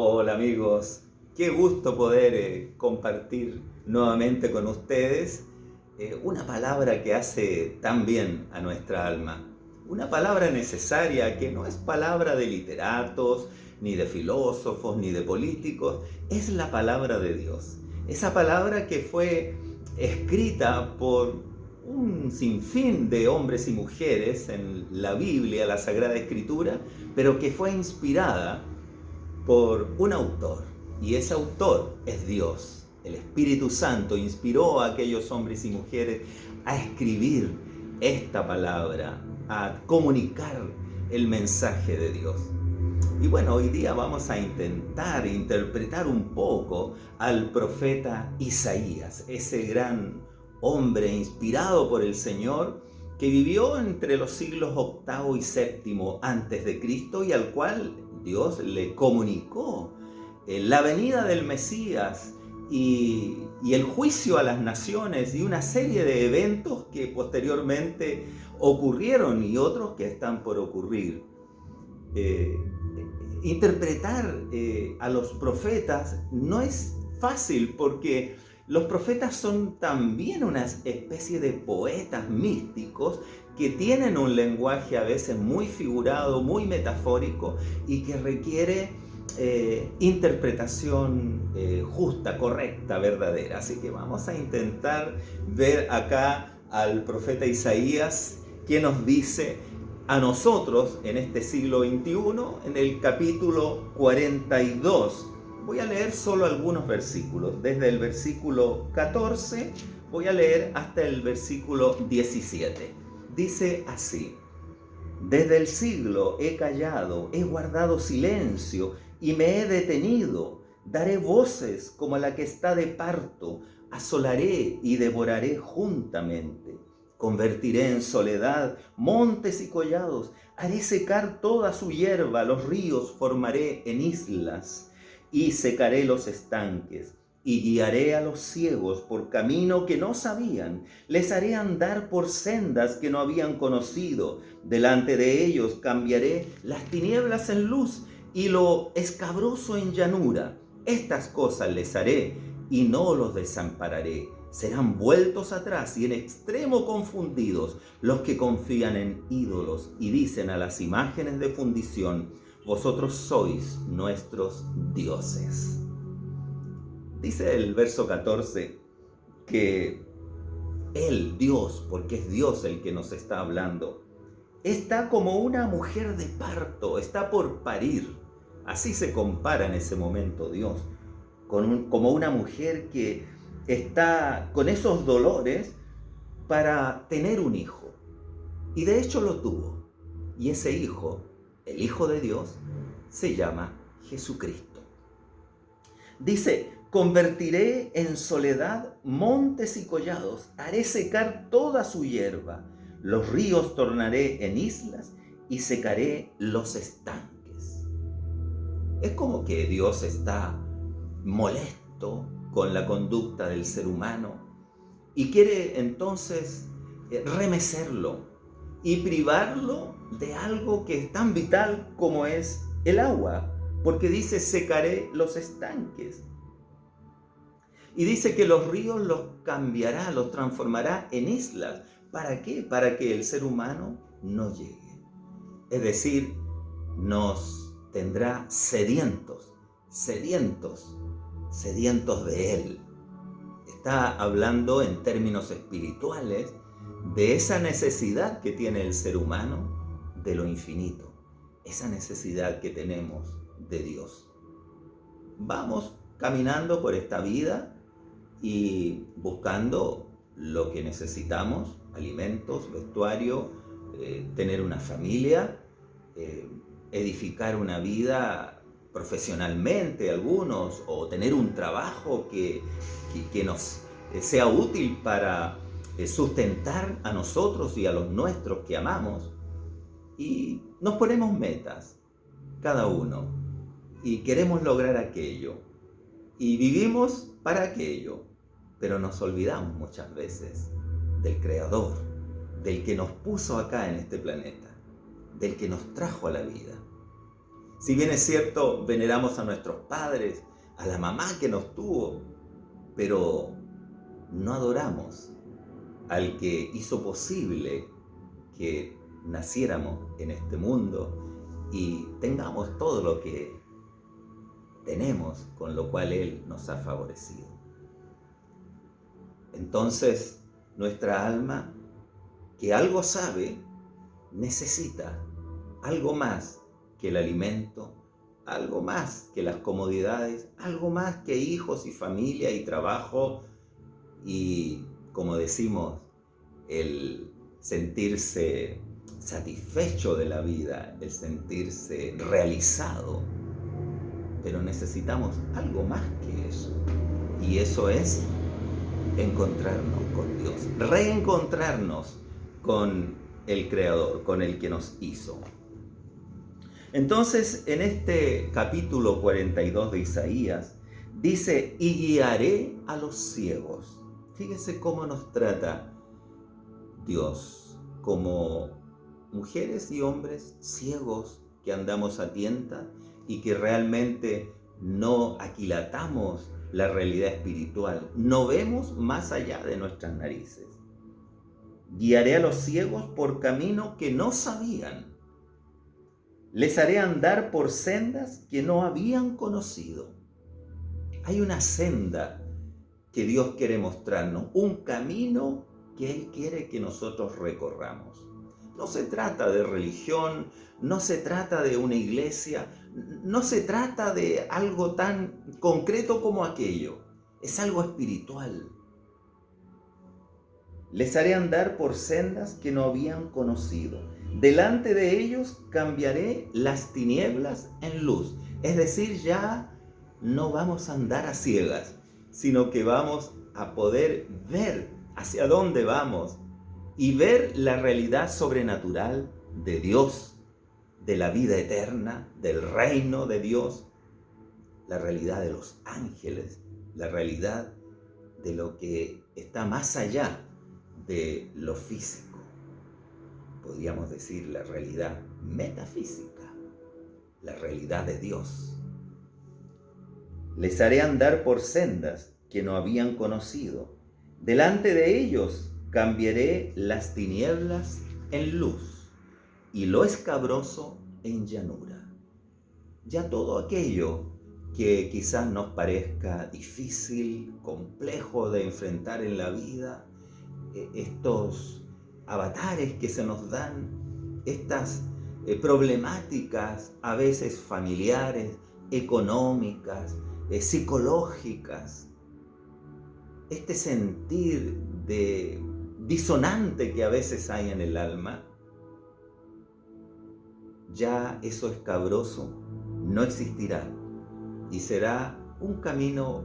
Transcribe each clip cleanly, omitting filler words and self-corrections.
Hola amigos, qué gusto poder compartir nuevamente con ustedes una palabra que hace tan bien a nuestra alma. Una palabra necesaria que no es palabra de literatos, ni de filósofos, ni de políticos, es la palabra de Dios. Esa palabra que fue escrita por un sinfín de hombres y mujeres en la Biblia, la Sagrada Escritura, pero que fue inspirada por un autor, y ese autor es Dios. El Espíritu Santo inspiró a aquellos hombres y mujeres a escribir esta palabra, a comunicar el mensaje de Dios. Y bueno, hoy día vamos a intentar interpretar un poco al profeta Isaías, ese gran hombre inspirado por el Señor que vivió entre los siglos octavo y séptimo antes de Cristo y al cual Dios le comunicó la venida del Mesías y el juicio a las naciones y una serie de eventos que posteriormente ocurrieron y otros que están por ocurrir. Interpretar a los profetas no es fácil porque los profetas son también una especie de poetas místicos que tienen un lenguaje a veces muy figurado, muy metafórico y que requiere interpretación justa, correcta, verdadera. Así que vamos a intentar ver acá al profeta Isaías que nos dice a nosotros en este siglo XXI, en el capítulo 42. Voy a leer solo algunos versículos, desde el versículo 14 voy a leer hasta el versículo 17. Dice así: desde el siglo he callado, he guardado silencio y me he detenido. Daré voces como la que está de parto, asolaré y devoraré juntamente. Convertiré en soledad montes y collados, haré secar toda su hierba, los ríos formaré en islas y secaré los estanques. Y guiaré a los ciegos por camino que no sabían, les haré andar por sendas que no habían conocido. Delante de ellos cambiaré las tinieblas en luz y lo escabroso en llanura. Estas cosas les haré y no los desampararé. Serán vueltos atrás y en extremo confundidos los que confían en ídolos y dicen a las imágenes de fundición: vosotros sois nuestros dioses. Dice el verso 14 que Él, Dios, porque es Dios el que nos está hablando, está como una mujer de parto, está por parir. Así se compara en ese momento Dios, como una mujer que está con esos dolores para tener un hijo. Y de hecho lo tuvo. Y ese hijo, el Hijo de Dios, se llama Jesucristo. Dice: convertiré en soledad montes y collados, haré secar toda su hierba, los ríos tornaré en islas y secaré los estanques. Es como que Dios está molesto con la conducta del ser humano y quiere entonces remecerlo y privarlo de algo que es tan vital como es el agua, porque dice: secaré los estanques. Y dice que los ríos los cambiará, los transformará en islas. ¿Para qué? Para que el ser humano no llegue. Es decir, nos tendrá sedientos, sedientos, sedientos de Él. Está hablando en términos espirituales de esa necesidad que tiene el ser humano de lo infinito, esa necesidad que tenemos de Dios. Vamos caminando por esta vida y buscando lo que necesitamos: alimentos, vestuario, tener una familia, edificar una vida profesionalmente algunos, o tener un trabajo que nos sea útil para sustentar a nosotros y a los nuestros que amamos. Y nos ponemos metas, cada uno, y queremos lograr aquello. Y vivimos para aquello, pero nos olvidamos muchas veces del Creador, del que nos puso acá en este planeta, del que nos trajo a la vida. Si bien es cierto, veneramos a nuestros padres, a la mamá que nos tuvo, pero no adoramos al que hizo posible que naciéramos en este mundo y tengamos todo lo que tenemos, con lo cual Él nos ha favorecido. Entonces, nuestra alma, que algo sabe, necesita algo más que el alimento, algo más que las comodidades, algo más que hijos y familia y trabajo y, como decimos, el sentirse satisfecho de la vida, el sentirse realizado. Pero necesitamos algo más que eso. Y eso es encontrarnos con Dios, reencontrarnos con el Creador, con el que nos hizo. Entonces, en este capítulo 42 de Isaías, dice, y guiaré a los ciegos. Fíjense cómo nos trata Dios, como mujeres y hombres ciegos que andamos a tientas y que realmente no aquilatamos la realidad espiritual, no vemos más allá de nuestras narices. Guiaré a los ciegos por camino que no sabían. Les haré andar por sendas que no habían conocido. Hay una senda que Dios quiere mostrarnos, un camino que Él quiere que nosotros recorramos. No se trata de religión, no se trata de una iglesia, no se trata de algo tan concreto como aquello. Es algo espiritual. Les haré andar por sendas que no habían conocido. Delante de ellos cambiaré las tinieblas en luz. Es decir, ya no vamos a andar a ciegas, sino que vamos a poder ver hacia dónde vamos y ver la realidad sobrenatural de Dios, de la vida eterna, del reino de Dios, la realidad de los ángeles, la realidad de lo que está más allá de lo físico. Podríamos decir la realidad metafísica, la realidad de Dios. Les haré andar por sendas que no habían conocido. Delante de ellos cambiaré las tinieblas en luz y lo escabroso en llanura. Ya todo aquello que quizás nos parezca difícil, complejo de enfrentar en la vida, estos avatares que se nos dan, estas problemáticas a veces familiares, económicas, psicológicas, este sentir de disonante que a veces hay en el alma, ya eso escabroso no existirá y será un camino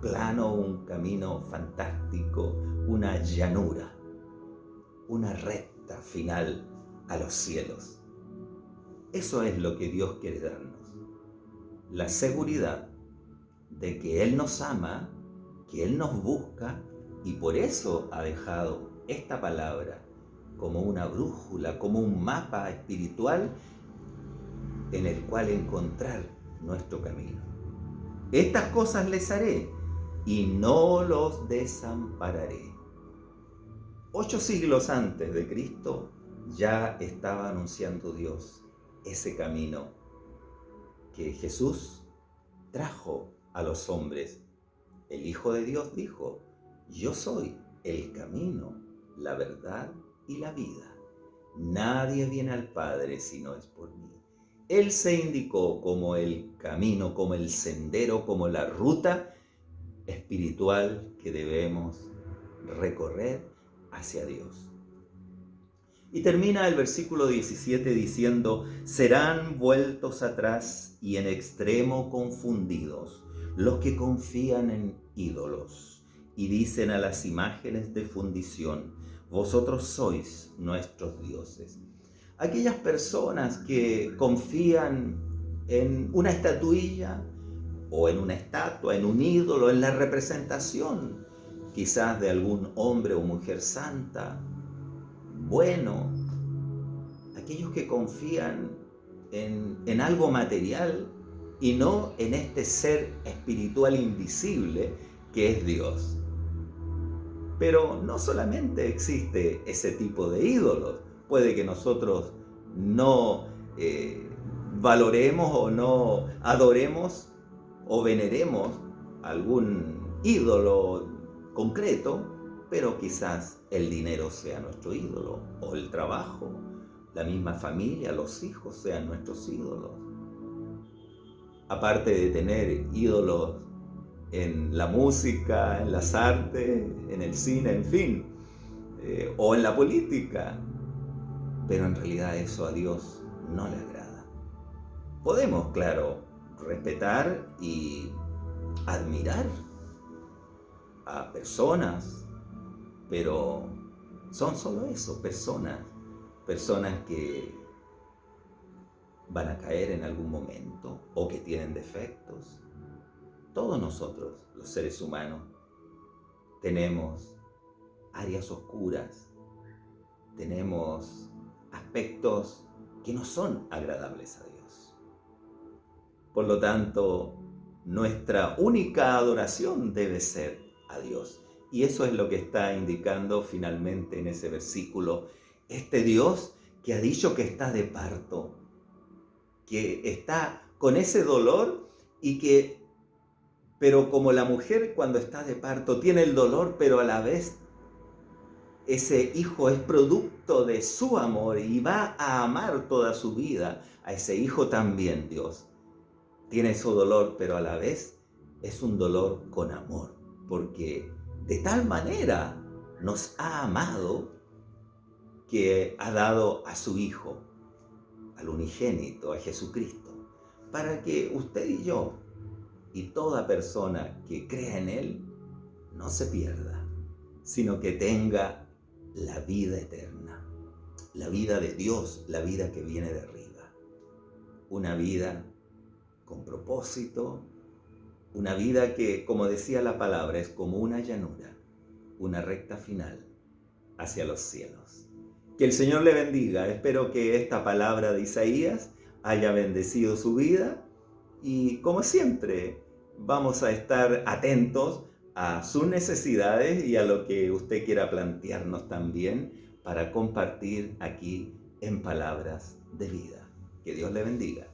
plano, un camino fantástico, una llanura, una recta final a los cielos. Eso es lo que Dios quiere darnos, la seguridad de que Él nos ama, que Él nos busca y por eso ha dejado esta palabra como una brújula, como un mapa espiritual en el cual encontrar nuestro camino. Estas cosas les haré y no los desampararé. 8 siglos antes de Cristo ya estaba anunciando Dios ese camino que Jesús trajo a los hombres. El Hijo de Dios dijo, yo soy el camino, la verdad y la vida. Nadie viene al Padre si no es por mí. Él se indicó como el camino, como el sendero, como la ruta espiritual que debemos recorrer hacia Dios. Y termina el versículo 17 diciendo, serán vueltos atrás y en extremo confundidos los que confían en ídolos y dicen a las imágenes de fundición, vosotros sois nuestros dioses. Aquellas personas que confían en una estatuilla o en una estatua, en un ídolo, en la representación quizás de algún hombre o mujer santa, bueno, aquellos que confían en algo material y no en este ser espiritual invisible que es Dios. Pero no solamente existe ese tipo de ídolos, puede que nosotros no valoremos o no adoremos o veneremos algún ídolo concreto, pero quizás el dinero sea nuestro ídolo, o el trabajo, la misma familia, los hijos sean nuestros ídolos. Aparte de tener ídolos en la música, en las artes, en el cine, en fin, o en la política, pero en realidad eso a Dios no le agrada. Podemos, claro, respetar y admirar a personas, pero son solo eso, personas que van a caer en algún momento o que tienen defectos. Todos nosotros, los seres humanos, tenemos áreas oscuras, tenemos aspectos que no son agradables a Dios. Por lo tanto, nuestra única adoración debe ser a Dios. Y eso es lo que está indicando finalmente en ese versículo. Este Dios que ha dicho que está de parto, que está con ese dolor pero como la mujer cuando está de parto tiene el dolor, pero a la vez ese hijo es producto de su amor y va a amar toda su vida a ese hijo también. Dios tiene su dolor, pero a la vez es un dolor con amor, porque de tal manera nos ha amado que ha dado a su hijo, al unigénito, a Jesucristo, para que usted y yo y toda persona que crea en Él no se pierda, sino que tenga la vida eterna, la vida de Dios, la vida que viene de arriba. Una vida con propósito, una vida que, como decía la palabra, es como una llanura, una recta final hacia los cielos. Que el Señor le bendiga. Espero que esta palabra de Isaías haya bendecido su vida y, como siempre, vamos a estar atentos a sus necesidades y a lo que usted quiera plantearnos también para compartir aquí en Palabras de Vida. Que Dios le bendiga.